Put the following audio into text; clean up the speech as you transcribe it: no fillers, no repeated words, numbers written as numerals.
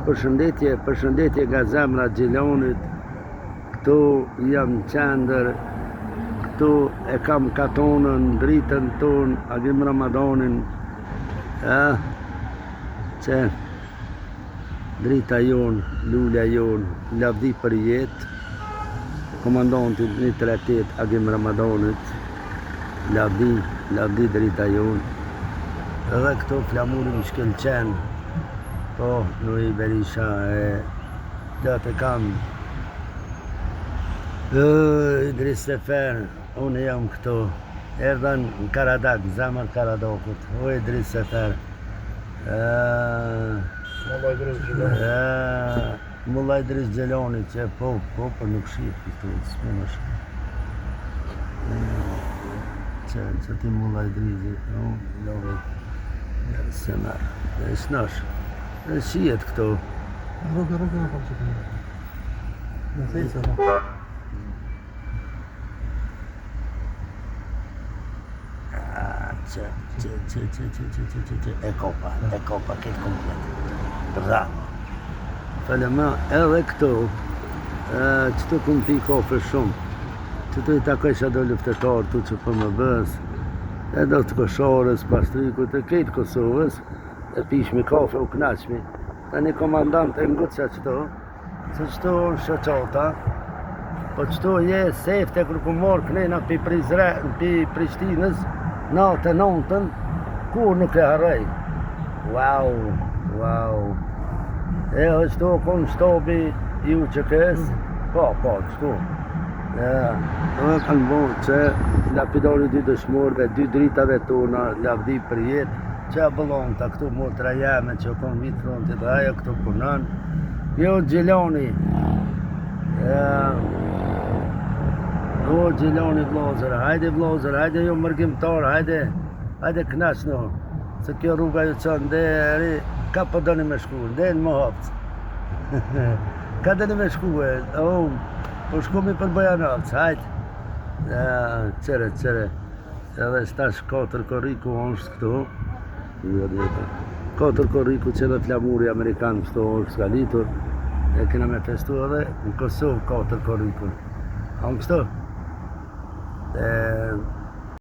Përshëndetje nga zemra Gjelonit. Këtu jam qendër, këtu e kam katonën, dritën tonë, Agim Ramadanin. Që drita jonë, lulja jonë, lavdi për jetë, komandantit 138 Agim Ramadanit, lavdi drita jonë. Edhe këtu flamurin shkëlqen, po, Nuri Berisha e të kam Idris Sefer, unë jam këtu, erdhen në Karadak, zemër Karadakut, o Idris Sefer. Mulla Idris Gjeloni, që po, për nuk shqip këtu, s'mësh. Që ti Mulla Idrisi, love, se merë, e s'nash, e shijet këtu. Rruga në kom që të në sejtë se në. E kopa, këtë komplet. Bravo. Falema, edhe këtu, që të këmë pi kafe shumë, që të i takojsh do luftetarë tu që për më bës, edhe të kosharës, pastrikut, e këtë Kosovës, e pishmi kafe u knaqmi. Ta një komandant e ngutë që qëto, se qëto në shëqata, po qëto je sefte kërë ku morë kënena pi Prishtinës, natë nëntën, kur nuk e harrej. Wow. E qëto konë shtobi i UÇK-s, po, qëto. Dhe kanë bo që lapidari 2 dëshmorve, 2 dritave tona, lavdi për jetë, që bëllon të këtu motra jeme që konë vitë frontit dhe ajo këtu punan. Jo Gjeloni, o Gjeloni vlozër, hajde jo mërgjimtar, hajde knaqno, se kjo rruga ju qënë, deri, ka po doni me shku, deri në më hapës. Ka doni me shku e, po shkumi për Bojanovc, hajde. Qere, edhe shtash 4 korriku është këtu, 4 korriku që dhe flamuri Amerikanë këtu është skalitur, e kena me festu edhe në Kosovë 4 korriku. Anë kështu?